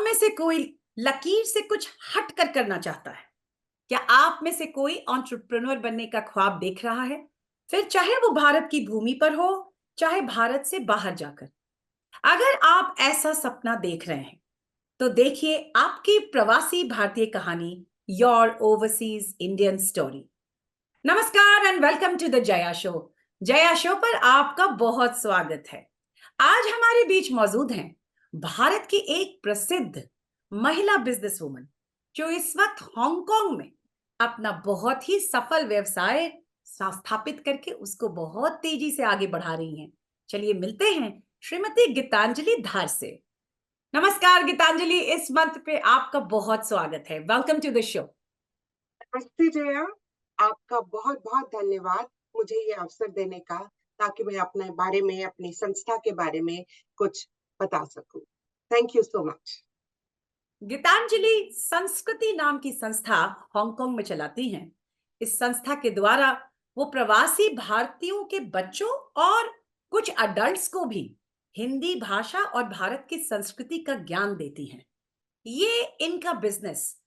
में से कोई लकीर से कुछ हट कर करना चाहता है? क्या आप में से कोई एंटरप्रेन्योर बनने का ख्वाब देख रहा है? फिर चाहे वो भारत की भूमि पर हो, चाहे भारत से बाहर जाकर। अगर आप ऐसा सपना देख रहे हैं, तो देखिए आपकी प्रवासी भारतीय कहानी, योर ओवरसीज इंडियन स्टोरी। नमस्कार and welcome to the Jaya show. Jaya show पर आपका बहुत स्वागत है। आज हमारे बीच मौजूद हैं भारत की एक प्रसिद्ध महिला बिजनेस वुमन, जो इस वक्त हांगकांग में अपना बहुत ही सफल व्यवसाय स्थापित करके उसको बहुत तेजी से आगे बढ़ा रही हैं। चलिए मिलते हैं श्रीमती गीतांजलि धार से। नमस्कार गीतांजलि, इस मंच पे आपका बहुत स्वागत है। Welcome to the show. नमस्ते जया। आपका बहुत बहुत धन्यवाद मुझे ये अवसर देने का, ताकि मैं अपने बारे में, अपनी संस्था के बारे में कुछ बता सकूं। Thank you so much. Gitanjali Sanskriti नाम की संस्था हांगकांग में चलाती हैं। इस संस्था के द्वारा वो प्रवासी भारतीयों के बच्चों और कुछ अडल्ट्स को भी हिंदी भाषा और भारत की संस्कृति का ज्ञान देती हैं। ये इनका बिजनेस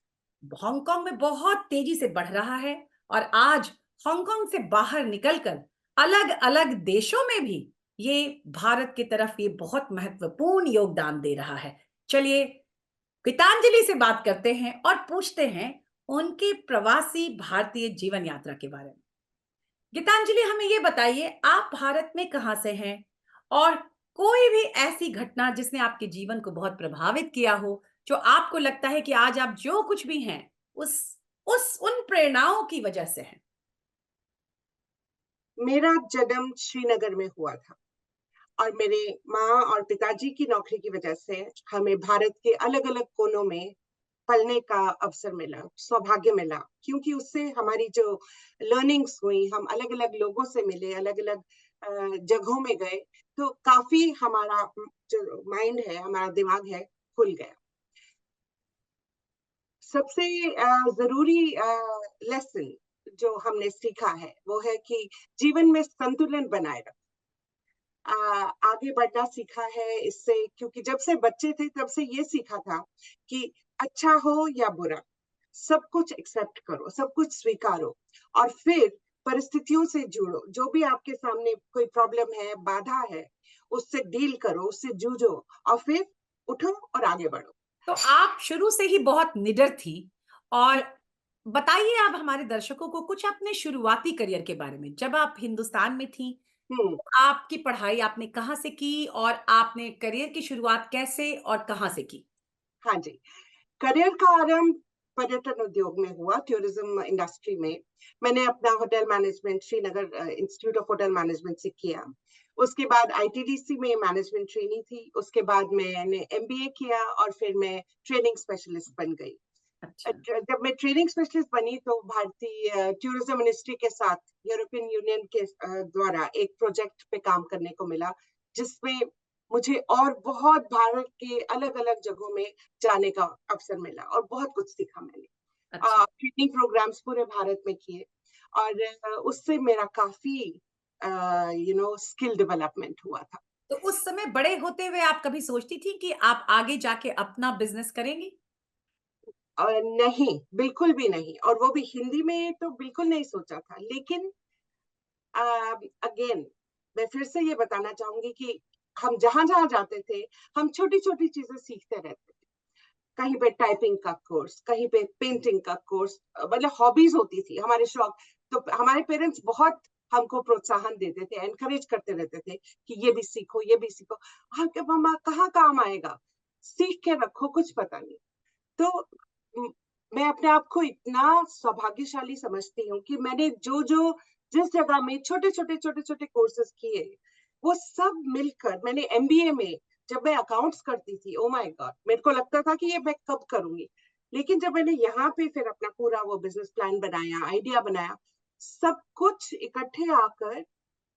हांगकांग में बहुत तेजी से बढ़ रहा है और आज हांगकांग से बाहर निकलकर अलग अलग देशों में भी ये भारत की तरफ ये बहुत महत्वपूर्ण योगदान दे रहा है। चलिए गीतांजलि से बात करते हैं और पूछते हैं उनके प्रवासी भारतीय जीवन यात्रा के बारे में। गीतांजलि, हमें ये बताइए आप भारत में कहां से हैं और कोई भी ऐसी घटना जिसने आपके जीवन को बहुत प्रभावित किया हो, जो आपको लगता है कि आज आप जो कुछ भी हैं उस उस उन प्रेरणाओं की वजह से है। मेरा जन्म श्रीनगर में हुआ था और मेरे माँ और पिताजी की नौकरी की वजह से हमें भारत के अलग अलग कोनों में पढ़ने का अवसर मिला, सौभाग्य मिला, क्योंकि उससे हमारी जो लर्निंग्स हुई, हम अलग अलग लोगों से मिले, अलग अलग जगहों में गए, तो काफी हमारा जो माइंड है, हमारा दिमाग है, खुल गया। सबसे जरूरी लेसन जो हमने सीखा है वो है कि जीवन में संतुलन बनाए रखो। आगे बढ़ना सीखा है इससे, क्योंकि जब से बच्चे थे तब से ये सीखा था कि अच्छा हो या बुरा, सब कुछ एक्सेप्ट करो, सब कुछ स्वीकारो, और फिर परिस्थितियों से जुड़ो। जो भी आपके सामने कोई प्रॉब्लम है, बाधा है, उससे डील करो, उससे जूझो, और फिर उठो और आगे बढ़ो। तो आप शुरू से ही बहुत निडर थी। और बताइए आप हमारे दर्शकों को कुछ अपने शुरुआती करियर के बारे में। जब आप हिंदुस्तान में थी, हम्म। आपकी पढ़ाई आपने कहाँ से की और आपने करियर की शुरुआत कैसे और कहाँ से की? हाँ जी। करियर का आरंभ पर्यटन उद्योग में हुआ, टूरिज्म इंडस्ट्री में। मैंने अपना hotel management Srinagar institute of hotel management से किया। उसके बाद आईटीडीसी में मैनेजमेंट ट्रेनी थी। उसके बाद मैंने एमबीए किया और फिर मैं ट्रेनिंग स्पेशलिस्ट बन गई। अच्छा। जब मैं ट्रेनिंग स्पेशलिस्ट बनी तो भारतीय टूरिज्म मिनिस्ट्री के साथ यूरोपियन यूनियन के द्वारा एक प्रोजेक्ट पे काम करने को मिला, जिसमें मुझे और बहुत भारत के अलग अलग जगहों में जाने का अवसर मिला और बहुत कुछ सीखा मैंने। अच्छा। ट्रेनिंग प्रोग्राम्स पूरे भारत में किए और उससे मेरा काफी स्किल डेवलपमेंट हुआ था। तो उस समय बड़े होते हुए आप कभी सोचती थी कि आप आगे जाके अपना बिजनेस करेंगी? नहीं, बिल्कुल भी नहीं, और वो भी हिंदी में तो बिल्कुल नहीं सोचा था। लेकिन अगेन मैं फिर से ये बताना चाहूंगी कि हम जहां जहां जाते थे, हम छोटी छोटी चीजें सीखते रहते थे। कहीं पे टाइपिंग का कोर्स, कहीं पे पेंटिंग का कोर्स, मतलब हॉबीज होती थी, हमारे शौक। तो हमारे पेरेंट्स बहुत हमको प्रोत्साहन देते थे, एनकरेज करते रहते थे कि ये भी सीखो, ये भी सीखो। हाँ, कब हम कहाँ काम आएगा, सीख के रखो, कुछ पता नहीं। तो म- मैं अपने आप को इतना सौभाग्यशाली समझती हूँ कि मैंने जो जो जिस जगह में छोटे छोटे कोर्सेज किए, वो सब मिलकर मैंने एमबीए में, जब मैं अकाउंट्स करती थी, ओ माय गॉड, मेरे को लगता था कि ये मैं कब करूंगी। लेकिन जब मैंने यहाँ पे फिर अपना पूरा वो बिजनेस प्लान बनाया, आइडिया बनाया, सब कुछ इकट्ठे आकर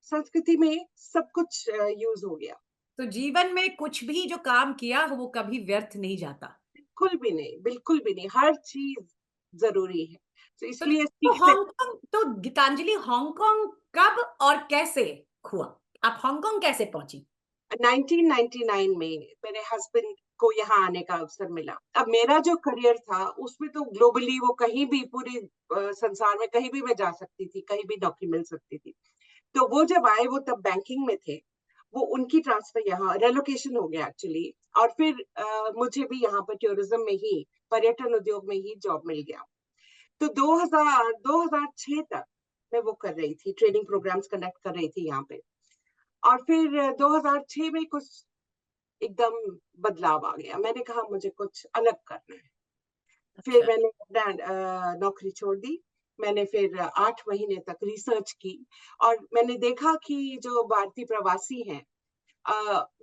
संस्कृति में सब कुछ यूज हो गया। तो जीवन में कुछ भी जो काम किया हो वो कभी व्यर्थ नहीं जाता। बिल्कुल भी नहीं, बिल्कुल भी नहीं, हर चीज जरूरी है। तो तो इसलिए सीखते। हांगकांग, तो गीतांजलि हांगकांग कब और कैसे हुआ? आप हांगकांग कैसे पहुंची? 1999 में मेरे हस्बैंड को यहाँ आने का अवसर मिला। अब मेरा जो करियर था उसमें तो ग्लोबली वो कहीं भी पूरी संसार में कहीं भी मैं जा सकती थी, कहीं भी नौकरी मिल सकती थी। तो वो जब आए वो तब बैंकिंग में थे, वो उनकी ट्रांसफर यहाँ रेलोकेशन हो गया एक्चुअली। और फिर मुझे भी यहाँ पर टूरिज्म में ही, पर्यटन उद्योग में ही जॉब मिल गया। तो 2006 तक मैं वो कर रही थी, ट्रेनिंग प्रोग्राम्स कंडक्ट कर रही थी यहाँ पे। और फिर 2006 में कुछ एकदम बदलाव आ गया, मैंने कहा मुझे कुछ अलग करना है। फिर अच्छा। मैंने नौकरी छोड़ दी। मैंने फिर 8 महीने तक रिसर्च की और मैंने देखा कि जो भारतीय प्रवासी हैं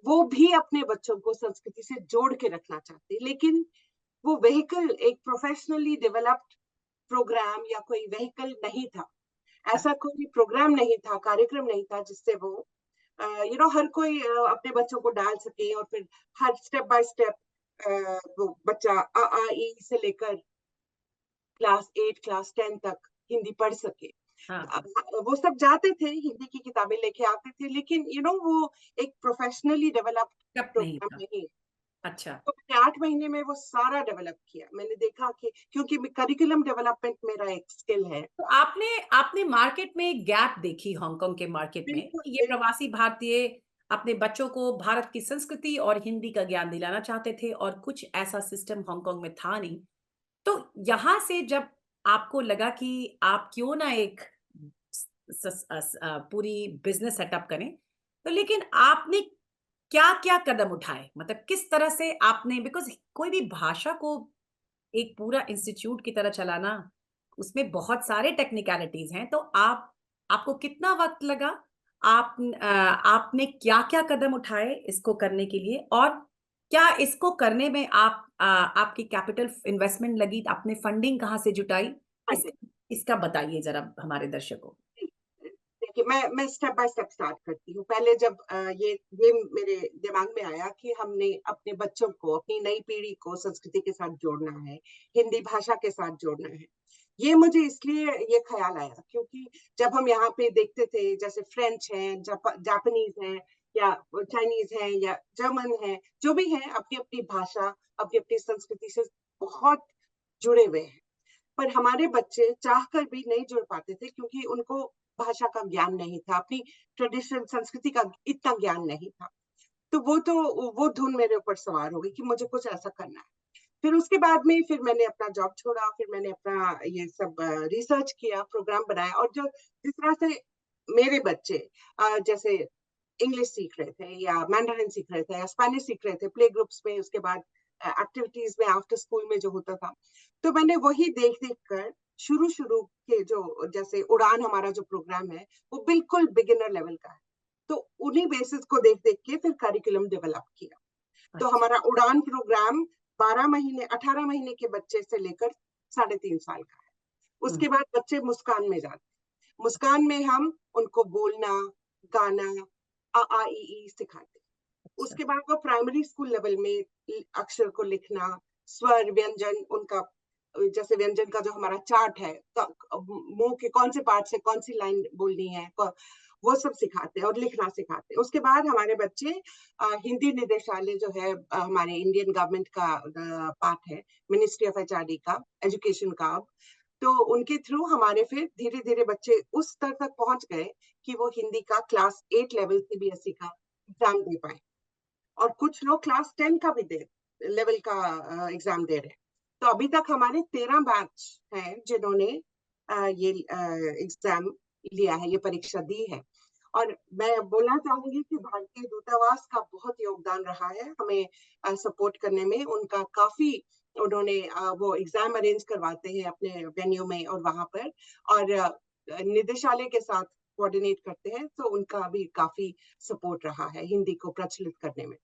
वो भी अपने बच्चों को संस्कृति से जोड़ के रखना चाहते, लेकिन वो व्हीकल एक प्रोफेशनली डेवलप्ड प्रोग्राम या कोई व्हीकल नहीं था। ऐसा कोई प्रोग्राम नहीं था, कार्यक्रम नहीं था जिससे वो हर कोई अपने बच्चों को डाल सके और फिर हर स्टेप बाय स्टेप वो बच्चा अ आ इ से लेकर क्लास 8 क्लास 10 तक हिंदी पढ़ सके। हाँ, वो सब जाते थे, हिंदी की किताबें लेके आते थे, लेकिन वो एक प्रोफेशनली डेवलप्ड कब नहीं प्रोग्राम था। नहीं। अच्छा। तो मैंने 8 महीने में वो सारा डेवलप किया। मैंने देखा कि क्योंकि करिकुलम डेवलपमेंट मेरा एक स्किल है। तो आपने आपने मार्केट में एक गैप देखी हांगकांग के मार्केट में बिल्कुल कि ये प्रवासी भारतीय अपने बच्चों को भारत की संस्कृति और हिंदी का ज्ञान दिलाना चाहते थे और कुछ ऐसा सिस्टम हांगकांग में था नहीं। तो यहाँ से जब आपको लगा कि आप क्यों ना एक पूरी बिजनेस सेटअप करें, तो लेकिन आपने क्या-क्या कदम उठाए? मतलब किस तरह से आपने, बिकॉज़ कोई भी भाषा को एक पूरा इंस्टीट्यूट की तरह चलाना, उसमें बहुत सारे टेक्निकलिटीज़ हैं, तो आपको कितना वक़्त लगा? आपने क्या-क्या कदम उठाए इसको करने के लिए? और क्या इसको करने में आपकी कैपिटल इन्वेस्टमेंट लगी, आपने फंडिंग कहाँ से जुटाई? हाँ इस जी। इसका बताइए ज़रा हमारे दर्शकों को। देखिए, मैं स्टेप बाय स्टेप स्टार्ट करती हूँ। पहले जब ये मेरे दिमाग में आया कि हमने अपने बच्चों को, अपनी नई पीढ़ी को संस्कृति के साथ जोड़ना है, हिंदी भाषा के साथ जोड़ना है। ये मुझे इसलिए ये ख्याल आया क्योंकि जब हम यहाँ पे देखते थे जैसे फ्रेंच हैं, जापानीज़ हैं या चाइनीज़ हैं या जर्मन हैं, जो भी हैं अपनी-अपनी भाषा, अपनी-अपनी संस्कृति से बहुत जुड़े हुए हैं। पर हमारे बच्चे चाहकर भी नहीं जुड़ पाते थे क्योंकि उनको भाषा का ज्ञान नहीं था, अपनी ट्रेडिशन संस्कृति का इतना ज्ञान नहीं था। तो वो धुन मेरे ऊपर सवार हो गई कि मुझे कुछ ऐसा करना है। फिर उसके बाद में फिर मैंने अपना जॉब छोड़ा, फिर मैंने अपना ये सब रिसर्च किया, प्रोग्राम बनाया और जो जिस तरह से मेरे बच्चे जैसे इंग्लिश सीख रहे थे या मैंडरिन सीख रहे थे या स्पेनिश सीख रहे थे प्ले ग्रुप्स में, उसके बाद एक्टिविटीज में आफ्टर स्कूल में जो होता था, तो मैंने वही देख देख कर शुरू शुरू के जो जैसे उड़ान हमारा जो प्रोग्राम है वो बिल्कुल बिगिनर लेवल का है। तो उन्हीं बेसिस को देख देख के फिर करिकुलम डेवलप किया। तो अच्छा। हमारा उड़ान प्रोग्राम 12 महीने 18 महीने के बच्चे से लेकर 3.5 साल का है। हुँ। उसके बाद बच्चे मुस्कान में जाते, मुस्कान में हम उनको बोलना, गाना, अ आ इ ई सिखाते। अच्छा। उसके बाद वो प्राइमरी स्कूल लेवल में अक्षर को लिखना, स्वर, व्यंजन उनका जैसे व्यंजन का जो हमारा चार्ट है, मुंह के कौन से पार्ट से कौन सी लाइन बोलनी है, वो सब सिखाते हैं और लिखना सिखाते हैं। उसके बाद हमारे बच्चे हिंदी निदेशालय जो है हमारे इंडियन गवर्नमेंट का पार्ट है, मिनिस्ट्री ऑफ एचआरडी का, एजुकेशन का। अब तो उनके थ्रू हमारे फिर धीरे धीरे बच्चे उस स्तर तक पहुंच गए कि वो हिंदी का क्लास 8 लेवल सीबीएसई का एग्जाम दे पाए और कुछ लोग क्लास 10 का भी दे लेवल का एग्जाम दे रहे हैं। तो अभी तक हमारे 13 बैच हैं जिन्होंने ये एग्जाम लिया है, ये परीक्षा दी है। और मैं बोलना चाहूंगी कि भारतीय दूतावास का बहुत योगदान रहा है हमें सपोर्ट करने में। उनका काफी उन्होंने वो एग्जाम अरेंज करवाते हैं अपने वेन्यू में और वहां पर, और निदेशालय के साथ कोऑर्डिनेट करते हैं, तो उनका भी काफी सपोर्ट रहा है हिंदी को प्रचलित करने में।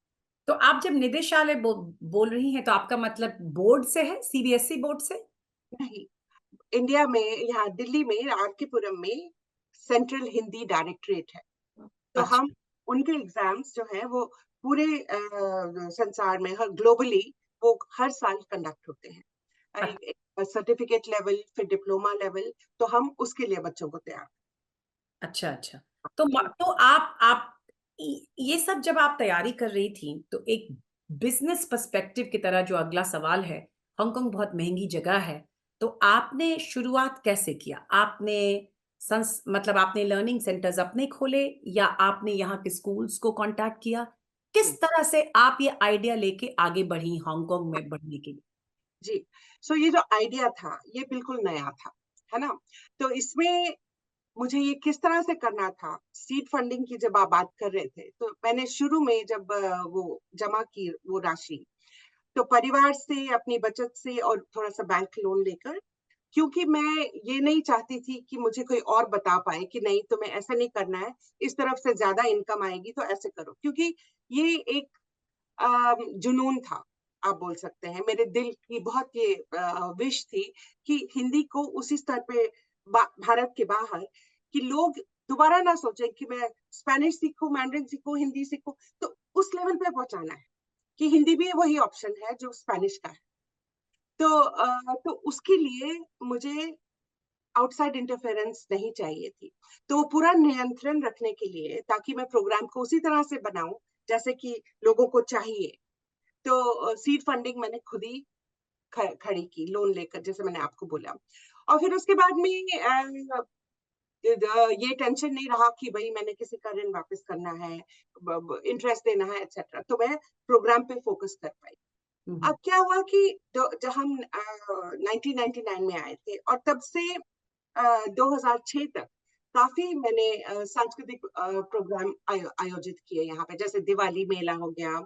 तो आप जब निदेशालय बोल रही हैं, तो आपका मतलब बोर्ड से है, सीबीएसई बोर्ड से? नहीं, इंडिया में यहाँ दिल्ली में आर के पुरम में सेंट्रल हिंदी डायरेक्टरेट है। तो हम अच्छा। उनके एग्जाम्स जो है वो पूरे संसार में हर ग्लोबली वो हर साल कंडक्ट होते अ हैं, सर्टिफिकेट लेवल फिर डिप्लोमा लेवल। तो हम उसके लिए बच्चों को तैयार अच्छा, अच्छा। करते हैं। तो आप ये सब जब आप तैयारी कर रही थी, तो एक बिजनेस पर्सपेक्टिव की तरह जो अगला सवाल है, हांगकांग बहुत महंगी जगह है, तो आपने शुरुआत कैसे किया? आपने मतलब आपने लर्निंग सेंटर्स अपने खोले या आपने यहाँ के स्कूल्स को कांटेक्ट किया? किस जी तरह से आप ये आइडिया लेके आगे बढ़ी हांगकांग में बढ़ने के लिए? जी। सो ये जो आइडिया था ये बिल्कुल नया था, है ना? तो इसमें मुझे ये किस तरह से करना था, सीड फंडिंग की जब आप बात कर रहे थे, तो मैंने शुरू में जब वो जमा की वो राशि, तो परिवार से, अपनी बचत से और थोड़ा-सा बैंक लोन लेकर, क्योंकि मैं ये नहीं चाहती थी कि मुझे कोई और बता पाए कि नहीं तुम्हें ऐसा नहीं करना है, इस तरफ से ज़्यादा इनकम आएगी तो ऐसे करो। क्योंकि ये एक जुनून था, आप बोल सकते हैं। मेरे दिल की बहुत ये विश थी कि हिंदी को उसी स्तर पे भारत के बाहर कि लोग दोबारा ना सोचें कि मैं स्पेनिश सीखूं, मैंड्रिन सीखूं, हिंदी सीखूं, तो उस लेवल पे पहुंचाना है कि हिंदी भी वही ऑप्शन है जो स्पेनिश का है। तो उसके लिए मुझे आउटसाइड इंटरफेरेंस नहीं चाहिए थी। तो पूरा नियंत्रण रखने के लिए, ताकि मैं प्रोग्राम को उसी तरह से बनाऊं जैसे कि लोगों को चाहिए, तो सीड फंडिंग मैंने खुद ही खड़ी की लोन लेकर, जैसे मैंने आपको बोला। और फिर उसके बाद में ये टेंशन नहीं रहा कि भाई मैंने किसी का ऋण वापस करना है, इंटरेस्ट देना है, एक्सेट्रा। तो मैं प्रोग्राम पे फोकस कर पाई। हुँ, हुँ। अब क्या हुआ कि जब हम 1999 में आए थे और तब से 2006 तक काफी मैंने सांस्कृतिक प्रोग्राम आयोजित किए यहाँ पे, जैसे दिवाली मेला हो गया,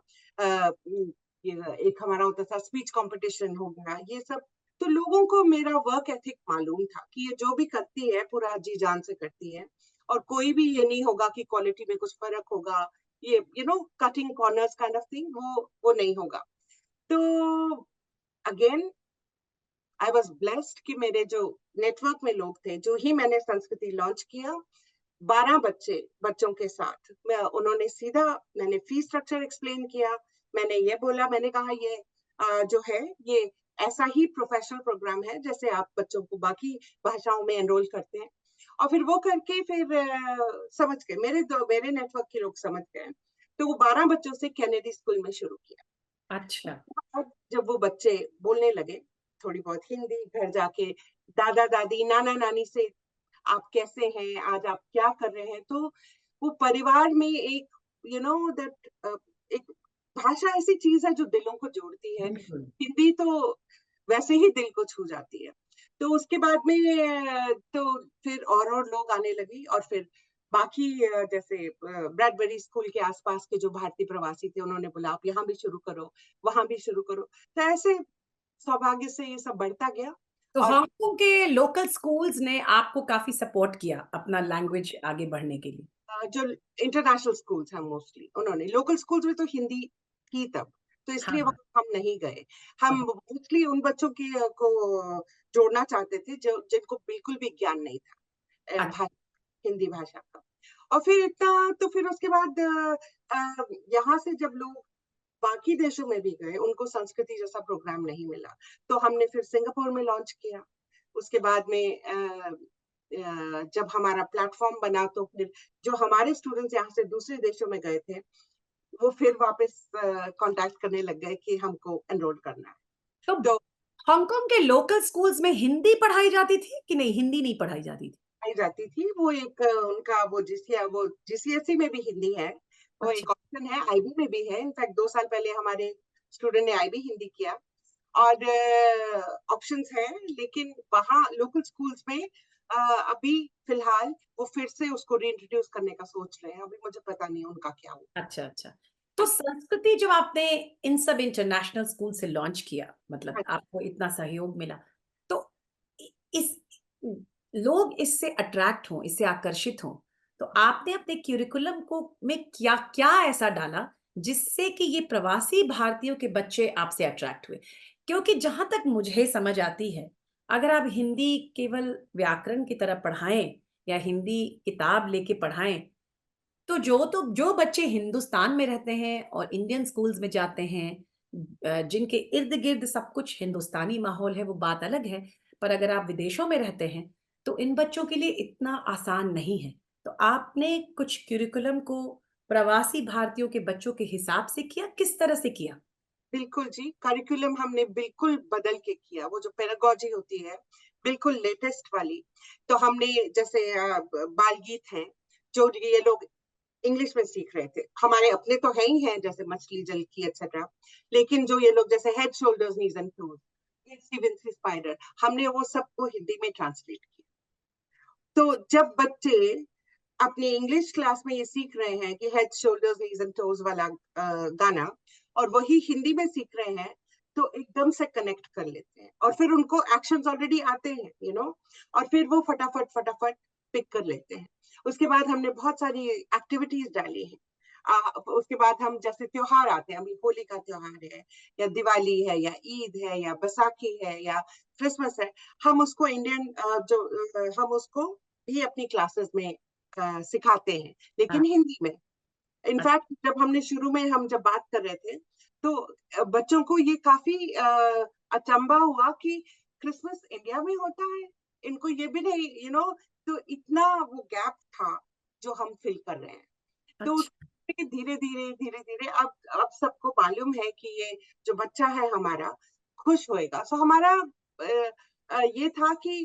ये एक हमारा होता था स्पीच कंपटीशन हो गया, ये सब। तो लोगों को मेरा वर्क एथिक मालूम था कि ये जो भी करती है पूरा जी जान से करती है, और कोई भी ये नहीं होगा कि क्वालिटी में कुछ फर्क होगा, ये cutting corners kind of thing, वो नहीं होगा। तो अगेन आई वाज ब्लेस्ड कि मेरे जो नेटवर्क में लोग थे, जो ही मैंने संस्कृति लॉन्च किया, 12 बच्चों के साथ उन्होंने सीधा, मैंने फीस स्ट्रक्चर एक्सप्लेन किया, मैंने ये बोला, मैंने कहा ये जो है ये ऐसा ही प्रोफेशनल प्रोग्राम है जैसे आप बच्चों को बाकी भाषाओं में एनरोल करते हैं। और फिर वो करके फिर समझ गए, मेरे नेटवर्क के लोग समझ गए। तो वो 12 बच्चों से कैनेडी स्कूल में शुरू किया। अच्छा। अब जब वो बच्चे बोलने लगे थोड़ी बहुत हिंदी, घर जाके दादा दादी नाना नानी से आप कैसे हैं, आज आप क्या कर रहे हैं, तो वो परिवार में एक दैट एक भाषा ऐसी चीज है जो दिलों को जोड़ती है। बिल्कुल। हिंदी तो वैसे ही दिल को छू जाती है। तो उसके बाद में तो फिर और लोग आने लगे, और फिर बाकी जैसे ब्रैडबरी स्कूल के आसपास के जो भारतीय प्रवासी थे, उन्होंने बोला आप यहाँ भी शुरू करो, वहां भी शुरू करो। तो ऐसे सौभाग्य से ये सब बढ़ता गया। तो और हांगकांग के लोकल स्कूल्स ने आपको काफ़ी सपोर्ट किया अपना लैंग्वेज आगे बढ़ने के लिए। जो इंटरनेशनल स्कूल्स हैं मोस्टली, उन्होंने, लोकल स्कूल्स में तो हिंदी थी तब, तो हाँ, इसलिए हाँ। वहाँ हम नहीं गए। हम हाँ, मोस्टली उन बच्चों की को जोड़ना चाहते थे जो जिनको बिल्कुल भी ज्ञान नहीं था अच्छा। हिंदी भाषा का। और फिर इतना, तो फिर उसके बाद यहाँ से जब लोग बाकी देशों में भी गए, उनको संस्कृति जैसा प्रोग्राम नहीं मिला, तो हमने फिर सिंगापुर में लॉन्च किया। उसके बाद में जब हमारा प्लेटफॉर्म बना, तो फिर जो हमारे स्टूडेंट्स यहाँ से दूसरे देशों में गए थे, वो फिर वापस कांटेक्ट करने लग गए कि हमको एनरोल करना है। तो तो हांगकांग के लोकल स्कूल्स में हिंदी पढ़ाई जाती थी कि नहीं, हिंदी नहीं पढ़ाई जाती थी? आई जाती थी, वो एक उनका वो जीसीएसई में भी हिंदी है, वो अच्छा। एक ऑप्शन है, आईबी में भी है। इनफैक्ट 2 साल पहले हमारे स्टूडेंट ने आईबी हिंदी किया, और ऑप्शंस हैं। लेकिन वहाँ लोकल स्कूल्स में अभी फिलहाल वो फिर से उसको रीइंट्रोड्यूस करने का सोच रहे हैं। अभी मुझे पता नहीं उनका क्या होगा। अच्छा, अच्छा। तो संस्कृति जब आपने इन सब इंटरनेशनल स्कूल से लॉन्च किया, मतलब हाँ आपको इतना सहयोग मिला, तो इस लोग इससे अट्रैक्ट हों, इससे आकर्षित हों, तो आपने अपने करिकुलम को में क्या-क्या ऐसा डाला, जिससे कि ये प्रवासी भारतीयों के बच्चे आपसे अट्रैक्ट हुए? क्योंकि जहाँ तक मुझे समझ आती है, अगर आप हिंदी केवल व्याकरण की तरह पढ़ाएँ या हिंदी किताब लेके पढ़ाएँ, तो जो बच्चे हिंदुस्तान में रहते हैं और इंडियन स्कूल्स में जाते हैं, जिनके इर्द-गिर्द सब कुछ हिंदुस्तानी माहौल है, वो बात अलग है। पर अगर आप विदेशों में रहते हैं, तो इन बच्चों के लिए इतना आसान नहीं है। तो आपने कुछ करिकुलम को प्रवासी भारतीयों के बच्चों के हिसाब से किया, किस तरह से किया? बिल्कुल जी, करिकुलम हमने बिल्कुल बदल के किया, वो जो पेडागोजी होती है बिल्कुल लेटेस्ट वाली। तो हमने जैसे बाल गीत हैं जो ये लोग इंग्लिश में सीख रहे थे, हमारे अपने तो है ही हैं जैसे मछली जल की एक्सेट्रा, लेकिन जो ये लोग जैसे head shoulders knees and toes, Vinci spider, हमने वो सबको हिंदी में ट्रांसलेट किया। तो जब बच्चे अपने इंग्लिश क्लास में ये सीख रहे हैं कि head shoulders knees and toes वाला गाना, और वही हिंदी में सीख रहे हैं, तो एकदम से कनेक्ट कर लेते हैं, और फिर उनको एक्शंस ऑलरेडी आते हैं, और फिर वो फटाफट फटाफट पिक कर लेते हैं। उसके बाद हमने बहुत सारी एक्टिविटीज डाली हैं। उसके बाद हम जैसे त्योहार आते हैं, अभी होली का त्योहार है, या दिवाली है, या ईद है, या बैसाखी है, या क्रिसमस है, हम उसको इंडियन हम उसको भी अपनी क्लासेस में सिखाते हैं, हाँ, लेकिन हिंदी में। हाँ, इनफैक्ट जब हमने शुरू में हम जब बात कर रहे थे, तो बच्चों को ये काफी अचंभा हुआ कि क्रिसमस इंडिया में होता है, इनको ये भी नहीं, तो इतना वो गैप था जो हम फिल कर रहे हैं। तो अच्छा, धीरे धीरे धीरे धीरे अब सबको मालूम है कि ये जो बच्चा है हमारा खुश होएगा। सो हमारा ये था कि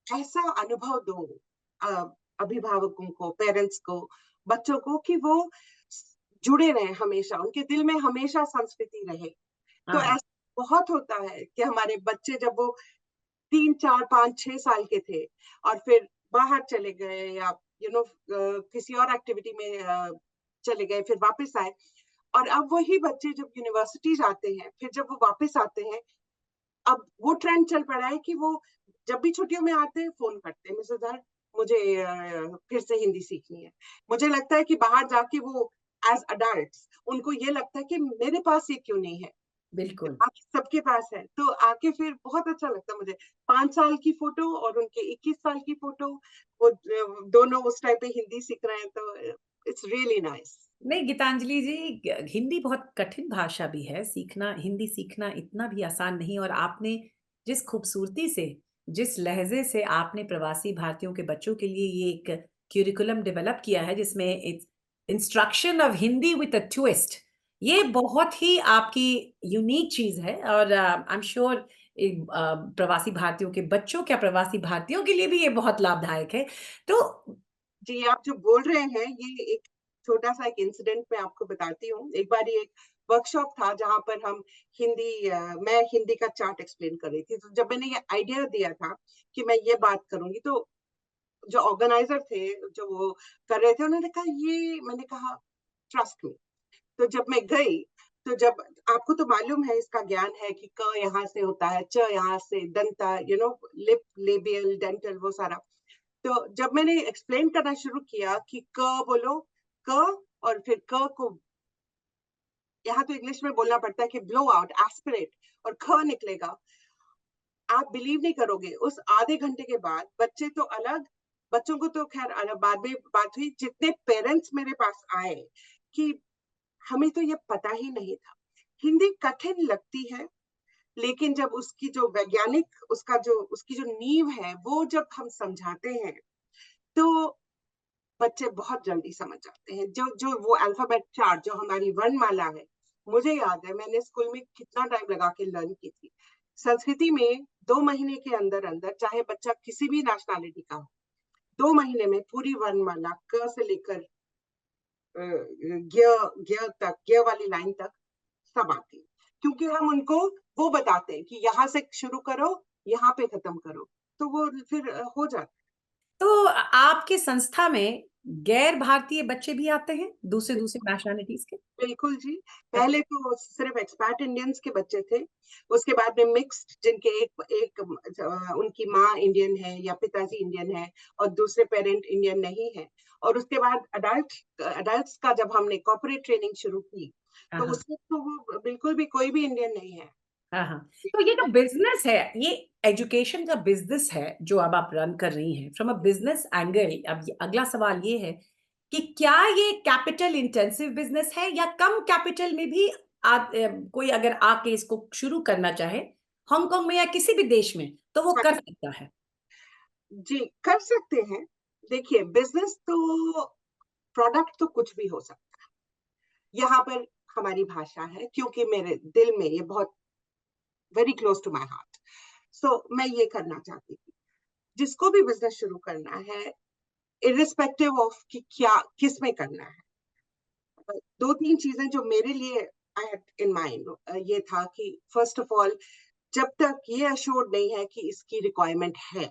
ऐसा अनुभव दो अ, अभिभावकों को, पेरेंट्स को, बच्चों को, कि वो जुड़े रहे हमेशा, उनके दिल में हमेशा संस्कृति रहे। तो हाँ, ऐसा बहुत होता है कि हमारे बच्चे जब वो 3 4 5 6 साल के थे और फिर बाहर चले गए, या किसी और एक्टिविटी में चले गए, फिर वापस आए, और अब वही बच्चे जब यूनिवर्सिटीज आते हैं, फिर जब वो वापस आते हैं, अब वो ट्रेंड चल पड़ा है कि वो जब भी छुट्टियों में आते हैं फोन करते हैं, मिसेस हर, मुझे फिर से हिंदी सीखनी है। मुझे लगता है कि बाहर जाके वो एज अडल्ट उनको ये लगता है कि मेरे पास ये क्यों नहीं है, बिल्कुल। बाकी सबके पास है। तो आके फिर बहुत अच्छा लगता है मुझे, 5 साल की फोटो और उनके 21 साल की फोटो, वो दोनों उस टाइम पे हिंदी सीख रहे हैं, तो इट्स रियली नाइस। नहीं गीतांजलि जी, हिंदी बहुत कठिन भाषा भी है सीखना, हिंदी सीखना इतना भी आसान नहीं। और आपने जिस खूबसूरती से, जिस लहजे से आपने प्रवासी भारतीयों के बच्चों के लिए ये एक क्यूरिकुलम डेवलप किया है जिसमें instruction of Hindi with a twist, ये बहुत ही आपकी यूनिक चीज है। और आई एम श्योर प्रवासी भारतीयों के बच्चों, क्या प्रवासी भारतीयों के लिए भी ये बहुत लाभदायक है। तो जी, आप जो बोल रहे हैं, ये एक छोटा सा एक इंसिडेंट मैं आपको बताती हूँ। एक बार एक वर्कशॉप था जहां पर हम मैं हिंदी का चार्ट एक्सप्लेन कर रही थी। तो जब मैंने ये आइडिया दिया था कि मैं ये बात करूंगी, तो जो ऑर्गेनाइजर थे, जो वो कर रहे थे, उन्होंने कहा ये, मैंने कहा ट्रस्ट मी। तो जब मैं गई, तो जब आपको तो मालूम है, इसका ज्ञान है कि क यहाँ से होता है, च यहाँ से, दंता, लिप, लेबियल, डेंटल, वो सारा। तो जब मैंने एक्सप्लेन करना शुरू किया कि क बोलो, क, और फिर क को यहाँ तो इंग्लिश में बोलना पड़ता है कि ब्लो आउट, एस्पिरेट, और ख निकलेगा, आप बिलीव नहीं करोगे, उस आधे घंटे के बाद बच्चे तो अलग, बच्चों को तो खैर अलग, बाद में बात हुई, जितने पेरेंट्स मेरे पास आए कि हमें तो ये पता ही नहीं था। हिंदी कठिन लगती है, लेकिन जब उसकी जो वैज्ञानिक, उसकी जो नींव है, वो जब हम समझाते हैं, तो बच्चे बहुत जल्दी समझ जाते हैं। जो जो वो अल्फाबेट चार्ट, जो हमारी वर्णमाला है, मुझे याद है मैंने स्कूल में कितना टाइम लगा के लर्न की थी। संस्कृति में 2 महीने के अंदर अंदर, चाहे बच्चा किसी भी नेशनैलिटी का हो, 2 महीने में पूरी वर्णमाला क से लेकर ज्ञ ज्ञ तक, ज्ञ वाली लाइन तक सब आती है, क्योंकि हम उनको वो बताते हैं कि यहाँ से शुरू करो, यहाँ पे खत्म करो, तो वो फिर हो जाता है। तो आपके संस्था में गैर भारतीय बच्चे भी आते हैं, दूसरे दूसरे नेशनलिटीज के? बिल्कुल जी। पहले तो सिर्फ एक्सपैट इंडियंस के बच्चे थे, उसके बाद में मिक्स्ड, जिनके एक एक उनकी माँ इंडियन है या पिताजी इंडियन है और दूसरे पेरेंट इंडियन नहीं है। और उसके बाद अडल्ट्स का जब हमने कॉर्पोरेट ट्रेनिंग शुरू की, हाँ, तो हाँ, उसमें तो वो बिल्कुल भी कोई भी इंडियन नहीं है। हाँ, हाँ। तो ये जो बिजनेस है, ये एजुकेशन का बिजनेस है जो अब आप रन कर रही हैं फ्रॉम अ बिजनेस एंगल। अब अगला सवाल ये है कि क्या ये कैपिटल इंटेंसिव बिजनेस है, या कम कैपिटल में भी कोई अगर आके इसको शुरू करना चाहे हांगकांग में या किसी भी देश में, तो वो हाँ कर सकता है? जी, कर सकते हैं। देखिए, बिजनेस तो, प्रोडक्ट तो कुछ भी हो सकता है यहाँ पर। हमारी भाषा है, क्योंकि मेरे दिल में ये बहुत very close to my heart. So मैं ये करना चाहती थी। जिसको भी बिजनेस शुरू करना है, इरिस्पेक्टिव ऑफ कि क्या किस में करना है, दो तीन चीजें जो मेरे लिए आई हैड इन माइंड ये था कि फर्स्ट ऑफ ऑल, जब तक ये अश्योर्ड नहीं है कि इसकी रिक्वायरमेंट है,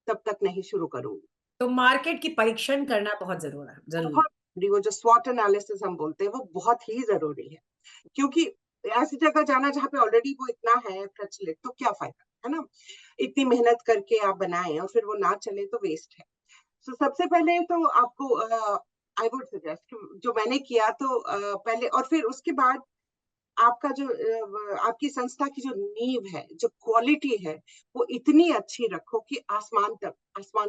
तब तक नहीं शुरू करूंगी। तो मार्केट की परीक्षण करना बहुत जरूरी। बहुत, वो जो स्वॉट एनालिसिस हम बोलते हैं वो बहुत ही जरूरी है, क्योंकि ऐसी जगह जाना जहाँ पे ऑलरेडी वो इतना है प्रचलित, तो क्या फायदा है ना, इतनी मेहनत करके आप बनाएं और फिर वो ना चले तो वेस्ट है। तो सबसे पहले तो आपको आई वुड सजेस्ट, जो मैंने किया तो पहले, और फिर उसके बाद आपका जो आपकी संस्था की जो नींव है, जो क्वालिटी है, वो इतनी अच्छी रखो कि आसमान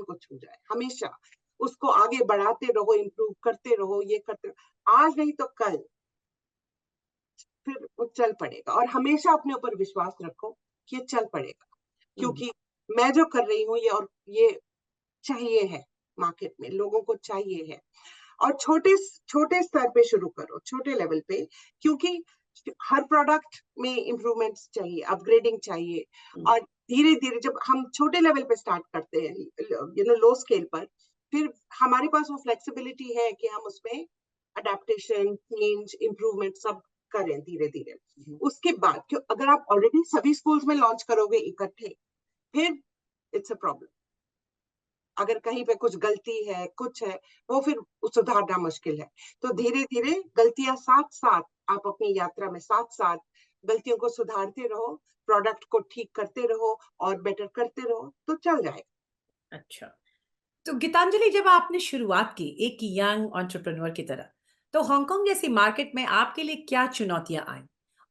को छू जाए। हमेशा उसको आगे बढ़ाते रहो, इम्प्रूव करते रहो, ये करते रहो, आज नहीं तो कल फिर वो चल पड़ेगा। और हमेशा अपने ऊपर विश्वास रखो कि ये चल पड़ेगा, क्योंकि मैं जो कर रही हूँ ये, और ये चाहिए है, मार्केट में लोगों को चाहिए है। और छोटे छोटे स्तर पे शुरू करो, छोटे लेवल पे, क्योंकि हर प्रोडक्ट में इम्प्रूवमेंट्स चाहिए, अपग्रेडिंग चाहिए। और धीरे धीरे जब हम छोटे लेवल पे स्टार्ट करते हैं, लो स्केल पर, फिर हमारे पास वो फ्लेक्सिबिलिटी है कि हम उसमें अडेप्टेशन, चेंज, इम्प्रूवमेंट सब करें धीरे धीरे। उसके बाद क्यों, अगर आप ऑलरेडी सभी स्कूल्स में लॉन्च करोगे इकट्ठे, फिर इट्स अ प्रॉब्लम। अगर कहीं पे कुछ गलती है, कुछ है, वो फिर सुधारना मुश्किल है। तो धीरे धीरे गलतियां साथ साथ, आप अपनी यात्रा में साथ साथ गलतियों को सुधारते रहो, प्रोडक्ट को ठीक करते रहो और बेटर करते रहो, तो चल जाएगा। अच्छा, तो गीतांजलि, जब आपने शुरुआत की एक यंग एंटरप्रेन्योर की तरह, तो हांगकांग जैसी मार्केट में आपके लिए क्या चुनौतियां आई?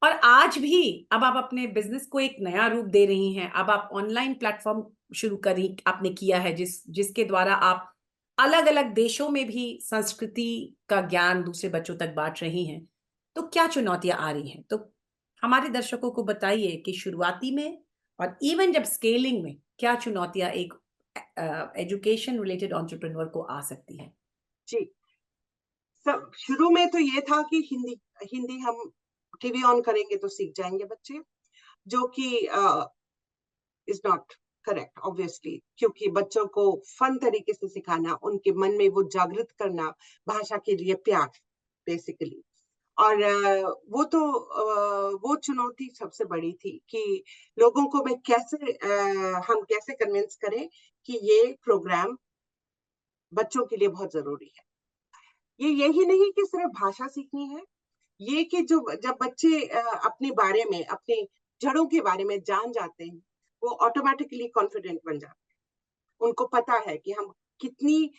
और आज भी अब आप अपने बिजनेस को एक नया रूप दे रही हैं। अब आप ऑनलाइन प्लेटफॉर्म शुरू करी आपने किया है, जिसके द्वारा आप अलग अलग देशों में भी संस्कृति का ज्ञान दूसरे बच्चों तक बांट रही हैं। तो क्या चुनौतियां आ रही हैं? तो हमारे दर्शकों को बताइए कि शुरुआती में और इवन जब स्केलिंग में क्या चुनौतियां एक एजुकेशन रिलेटेड एंटरप्रेन्योर को आ सकती है। जी, सब शुरू में तो ये था कि हिंदी हिंदी हम टीवी ऑन करेंगे तो सीख जाएंगे बच्चे, जो कि इज नॉट करेक्ट ऑब्वियसली, क्योंकि बच्चों को फन तरीके से सिखाना, उनके मन में वो जागृत करना, भाषा के लिए प्यार बेसिकली। और वो चुनौती सबसे बड़ी थी कि लोगों को मैं कैसे हम कैसे कन्विंस करें कि ये प्रोग्राम बच्चों के लिए बहुत जरूरी है। ये यही नहीं कि सिर्फ भाषा सीखनी है, ये कि जो जब बच्चे अपने बारे में, अपने जड़ों के बारे में जान जाते हैं, वो ऑटोमेटिकली कॉन्फिडेंट बन जाते हैं। उनको पता है कि हम कितनी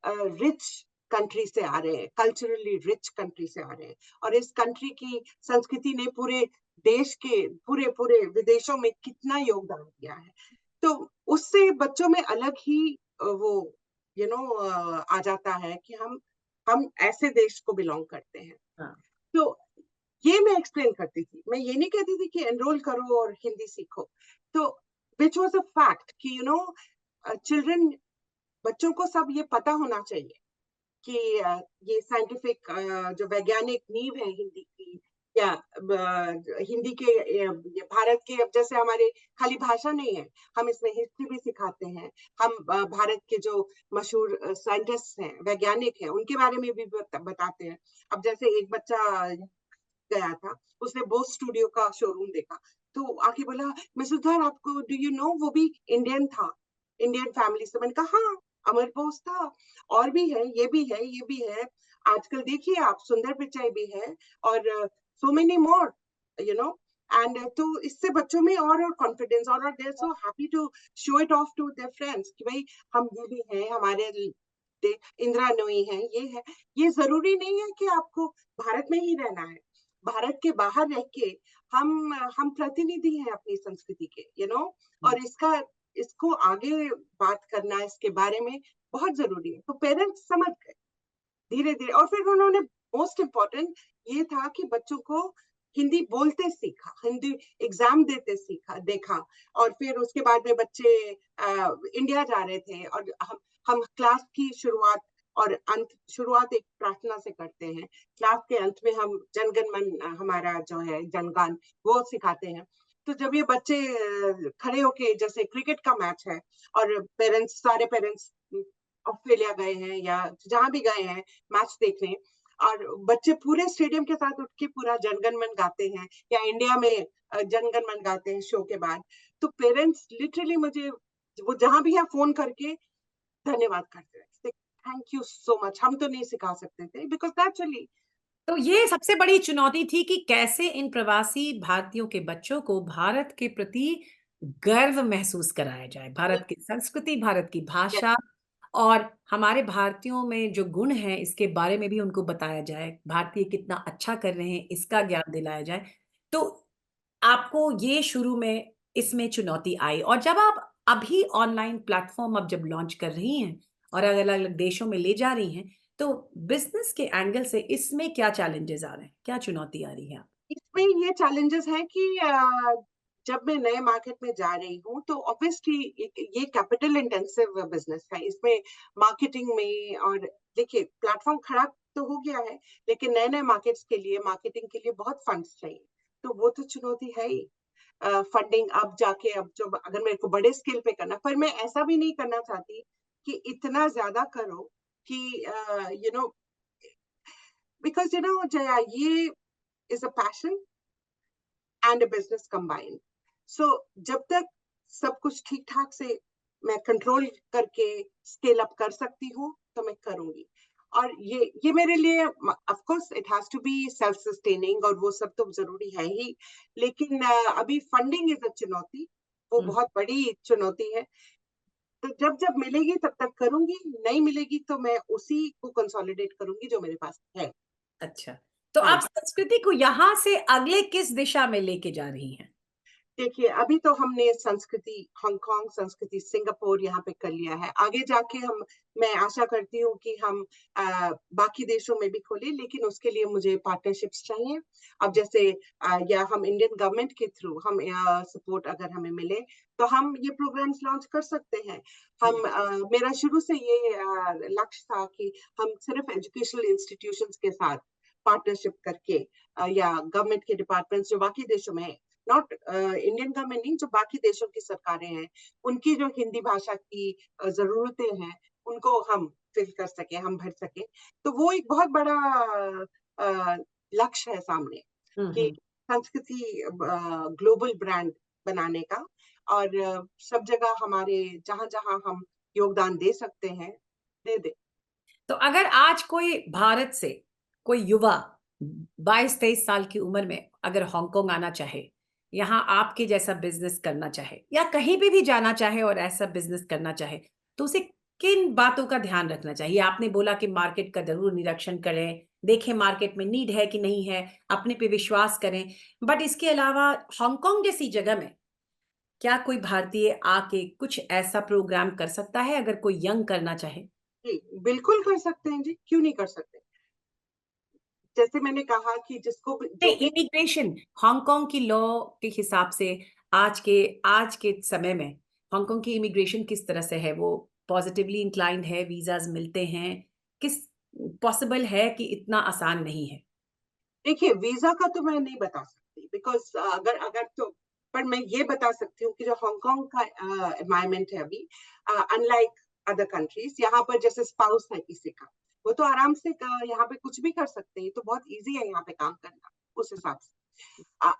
रिच कंट्री से आ रहे हैं, कल्चरली रिच कंट्री से आ रहे हैं, और इस कंट्री की संस्कृति ने पूरे देश के, पूरे पूरे विदेशों में कितना योगदान दिया है। तो उससे बच्चों में अलग ही वो आ जाता है कि हम ऐसे देश को बिलोंग करते हैं। हाँ। तो ये मैं एक्सप्लेन करती थी, मैं ये नहीं कहती थी कि एनरोल करो और हिंदी सीखो। तो विच वॉज अ फैक्ट कि चिल्ड्रन, बच्चों को सब ये पता होना चाहिए कि ये साइंटिफिक जो वैज्ञानिक नींव है हिंदी की, या हिंदी के ये भारत के, अब जैसे हमारे खाली भाषा नहीं है, हम इसमें हिस्ट्री भी सिखाते हैं। हम भारत के जो मशहूर साइंटिस्ट हैं, वैज्ञानिक हैं, उनके बारे में भी बताते हैं। अब जैसे एक बच्चा गया था, उसने बोस स्टूडियो का शोरूम देखा, तो आके बोला, मिस्टर आपको डू यू नो वो भी इंडियन था, इंडियन फैमिली से। मैंने कहा हाँ, अमर बोस था, और भी है, ये भी है, ये भी है। आजकल देखिए आप, सुंदर पिचाई भी है, और so many more, you know. And तो इससे बच्चों में और कॉन्फिडेंस, और they are so happy to show it off to their friends कि भाई हम ये भी हैं, हमारे इंदिरा नोई है, ये है। ये जरूरी नहीं है कि आपको भारत में ही रहना है, भारत के बाहर रह के हम प्रतिनिधि हैं अपनी संस्कृति के, और इसको आगे बात करना, इसके बारे में बहुत जरूरी है। तो पेरेंट्स समझ गए धीरे धीरे, और फिर उन्होंने मोस्ट इम्पोर्टेंट ये था कि बच्चों को हिंदी बोलते सीखा, हिंदी एग्जाम देते सीखा, देखा। और फिर उसके बाद में बच्चे इंडिया जा रहे थे, और हम क्लास की शुरुआत और अंत शुरुआत एक प्रार्थना से करते हैं। क्लास के अंत में हम जनगण मन हमारा जो है जनगान वो सिखाते हैं। तो जब ये बच्चे खड़े होके, जैसे क्रिकेट का मैच है और सारे पेरेंट्स ऑस्ट्रेलिया गए हैं या जहां भी गए हैं मैच देखने, और बच्चे पूरे स्टेडियम के साथ उठ के पूरा जनगण मन गाते हैं, या इंडिया में जनगण मन गाते हैं शो के बाद, तो पेरेंट्स लिटरली मुझे वो जहां भी है फोन करके धन्यवाद करते हैं, थैंक यू सो मच। हम तो नहीं सिखा सकते थे बिकॉज नेचुरली। तो ये सबसे बड़ी चुनौती थी कि कैसे इन प्रवासी भारतीयों के बच्चों को भारत के प्रति गर्व महसूस कराया जाए, भारत की संस्कृति, भारत की भाषा और हमारे भारतीयों में जो गुण हैं इसके बारे में भी उनको बताया जाए, भारतीय कितना अच्छा कर रहे हैं इसका ज्ञान दिलाया जाए। तो आपको ये शुरू में इसमें चुनौती आई, और जब आप अभी ऑनलाइन प्लेटफॉर्म अब जब लॉन्च कर रही हैं और अलग-अलग देशों में ले जा रही हैं, तो बिजनेस के एंगल से इसमें क्या चैलेंजेस आ रहे हैं? क्या चुनौती आ रही है? इसमें ये चैलेंजेस हैं कि जब मैं नए मार्केट में जा रही हूँ तो ऑब्वियसली ये कैपिटल इंटेंसिव बिजनेस है। इसमें मार्केटिंग में, और देखिए प्लेटफॉर्म खड़ा तो हो गया है, लेकिन नए नए मार्केट्स के लिए मार्केटिंग के लिए बहुत फंड्स चाहिए, तो वो तो चुनौती है ही। फंडिंग अब जाके, अब जो अगर मेरे को बड़े स्केल पे करना, पर मैं ऐसा भी नहीं करना चाहती कि इतना ज्यादा करो कि यू नो, बिकॉज जया, ये is a passion and a business combined. So जब तक सब कुछ ठीक ठाक से मैं कंट्रोल करके स्केल अप कर सकती हूँ तो मैं करूंगी। और ये मेरे लिए of course it has to be self sustaining, और वो सब तो जरूरी है ही, लेकिन अभी फंडिंग इज अ चुनौती, वो हुँ, बहुत बड़ी चुनौती है। तो जब जब मिलेगी तब तक करूंगी, नहीं मिलेगी तो मैं उसी को कंसोलिडेट करूंगी जो मेरे पास है। अच्छा। तो हाँ, आप संस्कृति को यहाँ से अगले किस दिशा में लेके जा रही हैं? देखिए अभी तो हमने संस्कृति हांगकांग, संस्कृति सिंगापुर यहाँ पे कर लिया है। आगे जाके मैं आशा करती हूँ कि हम बाकी देशों में भी खोलें, लेकिन उसके लिए मुझे पार्टनरशिप्स चाहिए। अब जैसे या हम इंडियन गवर्नमेंट के थ्रू हम सपोर्ट अगर हमें मिले तो हम ये प्रोग्राम्स लॉन्च कर सकते हैं। हम मेरा शुरू से ये लक्ष्य था कि हम सिर्फ एजुकेशनल इंस्टीट्यूशंस के साथ पार्टनरशिप करके या गवर्नमेंट के डिपार्टमेंट्स जो बाकी देशों में, नॉट इंडियन गवर्नमेंट नहीं, जो बाकी देशों की सरकारें हैं, उनकी जो हिंदी भाषा की जरूरतें हैं उनको हम फिल कर सके, हम भर सके। तो वो एक बहुत बड़ा लक्ष्य है सामने, हुँ, कि हुँ। संस्कृति ग्लोबल ब्रांड बनाने का, और सब जगह हमारे जहां जहां हम योगदान दे सकते हैं दे दे। तो अगर आज कोई भारत से कोई युवा 22-23 साल की उम्र में अगर हांगकांग आना चाहे, यहाँ आपके जैसा बिज़नेस करना चाहे या कहीं पे भी जाना चाहे और ऐसा बिज़नेस करना चाहे, तो उसे किन बातों का ध्यान रखना चाहिए? आपने बोला कि मार्केट का ज़रूर निरीक्षण करें, देखें मार्केट में नीड है कि नहीं है, अपने पे विश्वास करें। बट इसके अलावा हांगकांग जैसी जगह में क्या कोई भारतीय आके कुछ ऐसा प्रोग्राम कर सकता है अगर कोई यंग करना चाहे? जी बिल्कुल कर सकते हैं जी, क्यों नहीं कर सकते। जैसे मैंने कहा कि जो नहीं, भी इमिग्रेशन हांगकांग की लॉ के हिसाब से आज के समय में हांगकांग की इमिग्रेशन किस तरह से है? वो पॉजिटिवली इंक्लाइंड है, वीज़ाज़ मिलते हैं? किस पॉसिबल है कि इतना आसान नहीं है? देखिए वीजा का तो मैं नहीं बता सकती, बिकॉज अगर अगर तो, पर मैं ये बता सकती हूँ कि जो हांगकांग का एनवायरमेंट है अभी, अनलाइक अदर कंट्रीज, यहाँ पर जैसे स्पाउस है किसी का, वो तो आराम से यहाँ पे कुछ भी कर सकते हैं, तो बहुत इजी है यहाँ पे काम करना उस हिसाब से।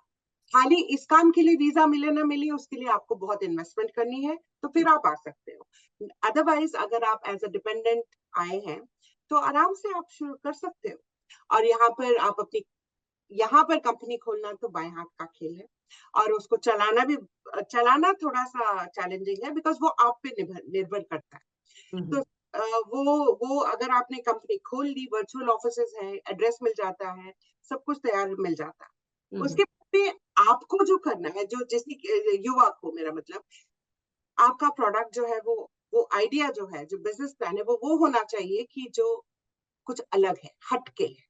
खाली इस काम के लिए वीजा मिले ना मिले उसके लिए आपको बहुत इन्वेस्टमेंट करनी है, तो फिर आप आ सकते हो। अदरवाइज अगर आप एज अ डिपेंडेंट आए हैं तो आराम से आप शुरू कर सकते हो। और यहाँ पर आप अपनी, यहाँ पर कंपनी खोलना तो बाएं हाथ का खेल है, और उसको चलाना थोड़ा सा चैलेंजिंग है, बिकॉज वो आप पे निर्भर करता है। हुँ, तो हुँ। वो अगर आपने कंपनी खोल ली, वर्चुअल ऑफिसेज है, एड्रेस मिल जाता है, सब कुछ तैयार मिल जाता है। हुँ, हुँ। उसके बाद आपको जो करना है, जो जैसे युवा को, मेरा मतलब आपका प्रोडक्ट जो है वो आइडिया जो है, जो बिजनेस प्लान है वो होना चाहिए कि जो कुछ अलग है, हटके है,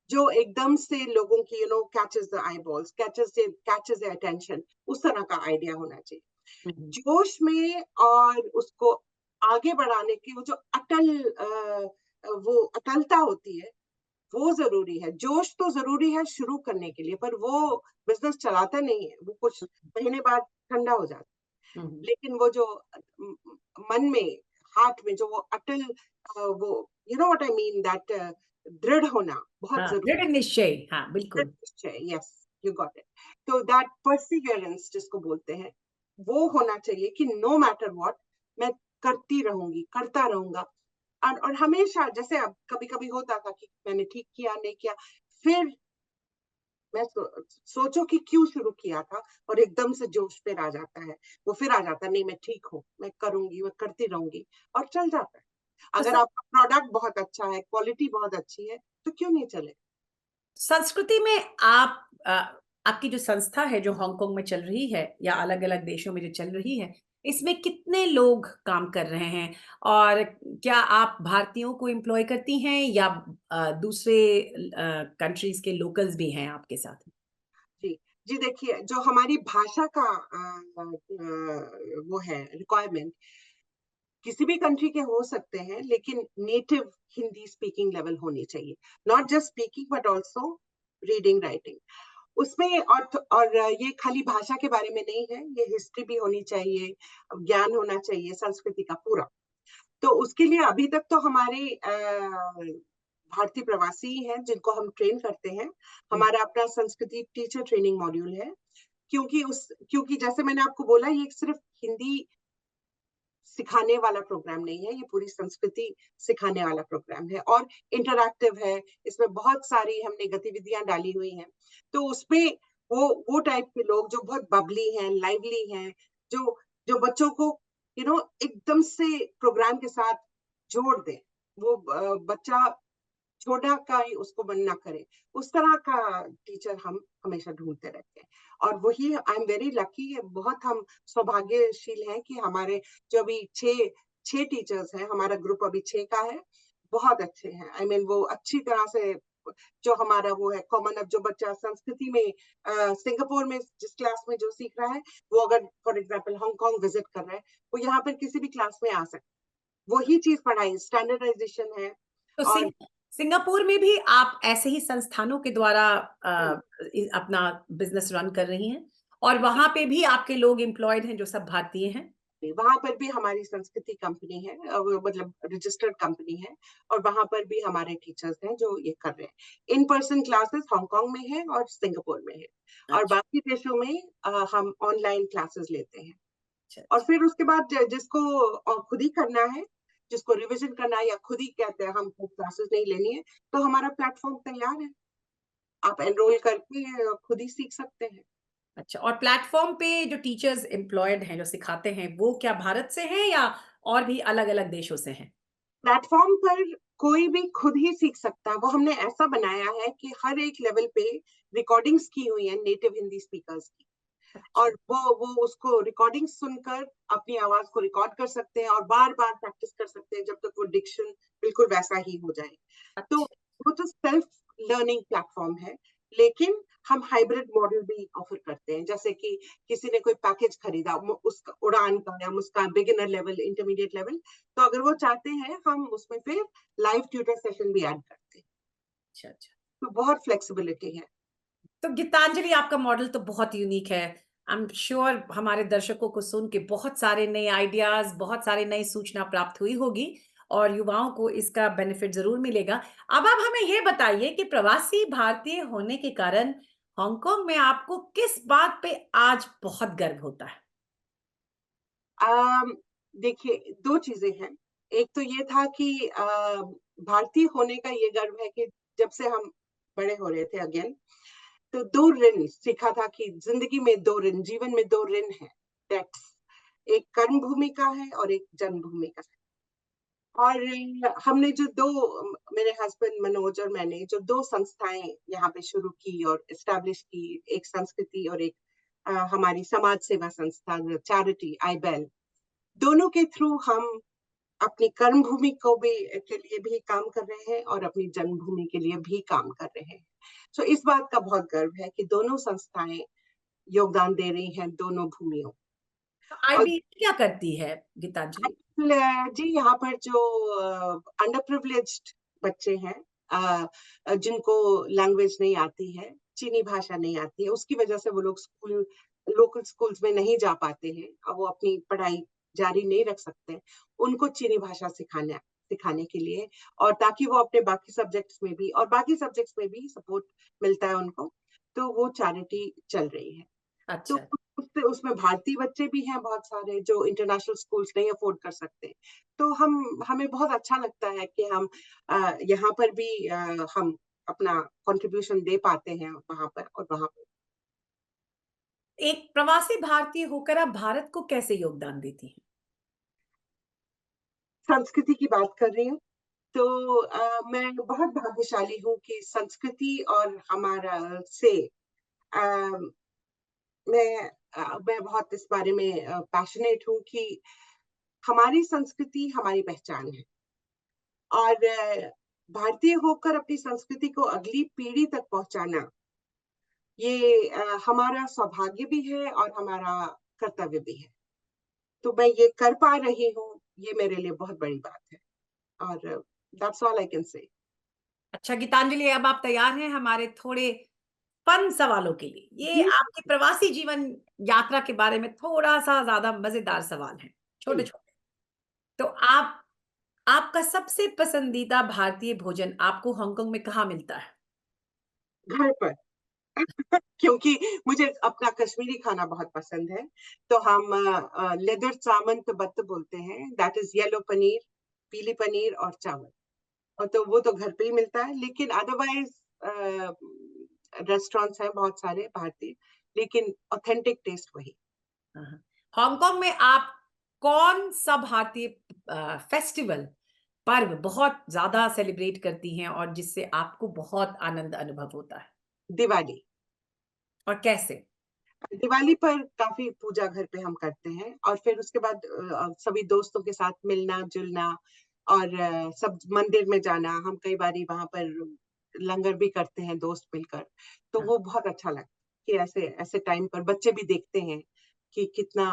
जो एकदम से लोगों की catches the I balls, catches the attention, उस तरह का आइडिया होना हुँ, चाहिए। हुँ। जोश में और उसको आगे बढ़ाने की वो जो अटल वो अटलता होती है वो जरूरी है। जोश तो जरूरी है शुरू करने के लिए, पर वो बिजनेस चलाता नहीं है, वो कुछ महीने बाद ठंडा हो जाता है। लेकिन वो जो मन में, हार्ट में जो वो अटल वो you know what I mean that दृढ़ होना बहुत हाँ, जरूरी दृढ़ निश्चय, हाँ बिल्कुल। है। Yes, you got it. तो दैट परसिवियरेंस जिसको बोलते हैं, वो होना चाहिए कि नो मैटर व्हाट मैं करती रहूंगी, करता रहूंगा। और हमेशा, जैसे अब कभी कभी होता था कि मैंने ठीक किया नहीं किया, फिर मैं सोचो कि क्यों शुरू किया था, और एकदम से जोश फिर आ जाता है, वो फिर आ जाता है, नहीं मैं ठीक हूँ, मैं करूंगी, मैं करती रहूंगी, और चल जाता है। तो अगर आपका प्रोडक्ट बहुत अच्छा है, क्वालिटी बहुत अच्छी है, तो क्यों नहीं चले। संस्कृति में आप आपकी जो संस्था है जो हांगकांग में चल रही है या अलग-अलग देशों में जो चल रही है, इसमें कितने लोग काम कर रहे हैं? और क्या आप भारतीयों को एम्प्लॉय करती हैं या दूसरे कंट्रीज़ के लोकल्स भी हैं आपके साथ? जी, जी देखिए, जो हमारी भाषा का वो है रिक्वायरमेंट, किसी भी कंट्री के हो सकते हैं, लेकिन नेटिव हिंदी स्पीकिंग लेवल होनी चाहिए। Not just speaking but also reading writing उसमें। और ये खाली भाषा के बारे में नहीं है, ये हिस्ट्री भी होनी चाहिए, ज्ञान होना चाहिए संस्कृति का पूरा। तो उसके लिए अभी तक तो हमारे भारतीय प्रवासी हैं जिनको हम ट्रेन करते हैं। हमारा अपना संस्कृति टीचर ट्रेनिंग मॉड्यूल है, क्योंकि जैसे मैंने आपको बोला, ये सिर्फ हिंदी सिखाने वाला प्रोग्राम नहीं है, ये पूरी संस्कृति सिखाने वाला प्रोग्राम है, और इंटरैक्टिव है। इसमें बहुत सारी हमने गतिविधियां डाली हुई हैं। तो उसमें वो टाइप के लोग जो बहुत बबली हैं, लाइवली हैं, जो जो बच्चों को एकदम से प्रोग्राम के साथ जोड़ दें, वो बच्चा छोटा का ही उसको मन ना करे, उस तरह का टीचर हम हमेशा ढूंढते रहते हैं। और वही आई एम वेरी लकी, बहुत हम सौभाग्यशील हैं कि हमारे जो अभी छह टीचर्स हैं, हमारा ग्रुप अभी 6 का है, बहुत अच्छे हैं। आई मीन वो अच्छी तरह से, जो हमारा वो है कॉमन, अब जो बच्चा संस्कृति में सिंगापुर में जिस क्लास में जो सीख रहा है, वो अगर फॉर एग्जाम्पल हांगकांग विजिट कर रहा है, वो यहाँ पर किसी भी क्लास में आ सकता है। वही चीज पढ़ाई, स्टैंडर्डाइजेशन है। तो और सिंगापुर में भी आप ऐसे ही संस्थानों के द्वारा अपना बिजनेस रन कर रही हैं और वहां पे भी आपके लोग एम्प्लॉयड हैं जो सब भारतीय हैं? वहां पर भी हमारी संस्कृति कंपनी है, मतलब रजिस्टर्ड कंपनी है, और वहां पर भी हमारे टीचर्स हैं जो ये कर रहे हैं। इन पर्सन क्लासेस हांगकांग में है और सिंगापुर में है, और अच्छा, बाकी देशों में हम ऑनलाइन क्लासेस लेते हैं। अच्छा, और अच्छा। फिर उसके बाद जिसको खुद ही करना है, जिसको रिविजन करना है, या खुद ही कहते हैं हम क्लासेस नहीं लेनी है, तो हमारा प्लेटफॉर्म तैयार है, आप एनरोल करके खुद ही सीख सकते हैं। अच्छा, और प्लेटफॉर्म पे जो टीचर्स एम्प्लॉयड हैं जो सिखाते हैं वो क्या भारत से हैं या और भी अलग-अलग देशों से हैं? प्लेटफॉर्म पर कोई भी खुद ही सीख सकता है। वो हमने ऐसा बनाया है कि हर एक लेवल पे रिकॉर्डिंग्स की हुई है नेटिव हिंदी स्पीकर्स की, अच्छा, और वो उसको रिकॉर्डिंग सुनकर अपनी आवाज को रिकॉर्ड कर सकते हैं, और बार बार प्रैक्टिस कर सकते हैं जब तक वो डिक्शन बिल्कुल वैसा ही हो जाए। तो अच्छा। वो तो सेल्फ लर्निंग प्लेटफॉर्म है, लेकिन हम हाइब्रिड मॉडल भी ऑफर करते हैं। जैसे कि किसी ने कोई पैकेज खरीदा, उसका उड़ान का या उसका बिगिनर लेवल, इंटरमीडिएट लेवल, तो अगर वो चाहते हैं, हम उसमें फिर लाइव ट्यूटर सेशन भी ऐड करते हैं। अच्छा, अच्छा। तो बहुत फ्लेक्सिबिलिटी है। तो गीतांजलि आपका मॉडल तो बहुत यूनिक है। आई एम श्योर हमारे दर्शकों को सुन के बहुत सारे नए आइडियाज, बहुत सारी नई सूचना प्राप्त हुई होगी और युवाओं को इसका बेनिफिट जरूर मिलेगा। अब आप हमें ये बताइए कि प्रवासी भारतीय होने के कारण हांगकांग में आपको किस बात पे आज बहुत गर्व होता है? अम, देखिए, दो चीजें हैं। एक तो ये था कि भारतीय होने का ये गर्व है कि जब से हम बड़े हो रहे थे अगेन, तो दो ऋण सीखा था कि जिंदगी में दो ऋण, जीवन में दो ऋण है, टैक्स। एक कर्म भूमि का है और एक जन्मभूमि का है। और हमने जो दो, मेरे हस्बैंड मनोज और मैंने जो दो संस्थाएं यहाँ पे शुरू की और एस्टैब्लिश की, एक संस्कृति और एक हमारी समाज सेवा संस्था चैरिटी आईबेल, दोनों के थ्रू हम अपनी कर्म भूमि को भी के लिए भी काम कर रहे हैं, और अपनी जन्मभूमि के लिए भी काम कर रहे हैं। तो इस बात का बहुत गर्व है कि दोनों संस्थाएं योगदान दे रही हैं दोनों भूमियों। तो और आईबी क्या करती है गीतांजलि? जी, यहाँ पर जो अंडर प्रिविलेज्ड बच्चे हैं, जिनको लैंग्वेज नहीं आती है, चीनी भाषा नहीं आती है, उसकी वजह से वो लोग लोकल स्कूल्स में नहीं जा पाते हैं और वो अपनी पढ़ाई जारी नहीं रख सकते, उनको चीनी भाषा सिखाने के लिए, और ताकि वो अपने बाकी सब्जेक्ट्स में भी, और बाकी सब्जेक्ट्स में भी सपोर्ट मिलता है उनको, तो वो चैरिटी चल रही है। तो अच्छा। उसमें भारतीय बच्चे भी हैं बहुत सारे जो इंटरनेशनल स्कूल्स नहीं अफोर्ड कर सकते। तो हमें बहुत अच्छा लगता है कि हम यहाँ पर भी हम अपना कंट्रीब्यूशन दे पाते हैं वहां पर और वहां पर। एक प्रवासी भारतीय होकर आप भारत को कैसे योगदान देती हैं? संस्कृति की बात कर रही हूँ, तो मैं बहुत भाग्यशाली हूँ कि संस्कृति और हमारा से अ, मैं बहुत इस बारे में पैशनेट हूँ कि हमारी संस्कृति हमारी पहचान है, और भारतीय होकर अपनी संस्कृति को अगली पीढ़ी तक पहुंचाना, ये हमारा सौभाग्य भी है और हमारा कर्तव्य भी है। तो मैं ये कर पा रही हूँ, ये मेरे लिए बहुत बड़ी बात है, और that's all I can say. अच्छा गीतांजलि, अब आप तैयार हैं हमारे थोड़े फन सवालों के लिए? ये जी आपके प्रवासी जीवन यात्रा के बारे में थोड़ा-सा ज़्यादा मज़ेदार सवाल है, जी। छोटे-छोटे। तो आपका सबसे पसंदीदा भारतीय भोजन आपको हांगकांग में कहाँ मिलता है? घर पर। क्योंकि मुझे अपना कश्मीरी खाना बहुत पसंद है, तो हम लेदर चामन बत्त बोलते हैं, दैट इज येलो पनीर, पीली पनीर और चावल, और तो वो तो घर पे ही मिलता है, लेकिन अदरवाइज रेस्टोरेंट्स हैं बहुत सारे भारतीय, लेकिन ऑथेंटिक टेस्ट वही। हाँ, हाँ। हांगकांग में आप कौन-सा भारतीय फेस्टिवल, पर्व बहुत ज़्यादा सेलिब्रेट करती हैं और जिससे आपको बहुत आनंद अनुभव होता है? दिवाली। और कैसे? दिवाली पर काफी पूजा घर पे हम करते हैं, और फिर उसके बाद सभी दोस्तों के साथ मिलना जुलना, और सब मंदिर में जाना, हम कई बारी वहां पर लंगर भी करते हैं दोस्त मिलकर, तो हाँ। वो बहुत अच्छा लगता है कि ऐसे ऐसे टाइम पर बच्चे भी देखते हैं कि कितना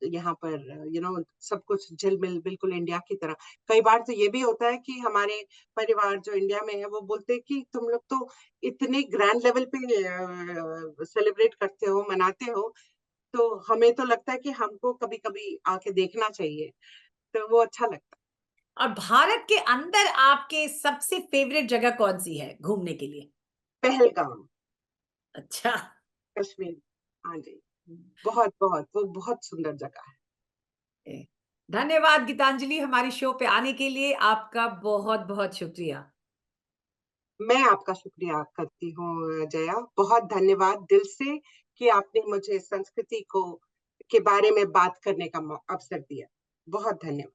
यहाँ पर सब कुछ झिलमिल बिल्कुल इंडिया की तरह। कई बार तो ये भी होता है कि हमारे परिवार जो इंडिया में है वो बोलते हैं कि तुम लोग तो इतने ग्रैंड लेवल पे सेलिब्रेट करते हो, मनाते हो, तो हमें तो लगता है कि हमको कभी कभी आके देखना चाहिए, तो वो अच्छा लगता और भारत के अंदर आपके सबसे फेवरेट जगह कौन-सी है घूमने के लिए? है। पहलगाम, अच्छा। कश्मीर। हाँ जी, बहुत बहुत वो बहुत सुंदर जगह है। ए, धन्यवाद गीतांजलि, हमारी शो पे आने के लिए आपका बहुत-बहुत शुक्रिया। मैं आपका शुक्रिया करती हूँ जया, बहुत धन्यवाद दिल से कि आपने मुझे संस्कृति को के बारे में बात करने का अवसर दिया। बहुत धन्यवाद।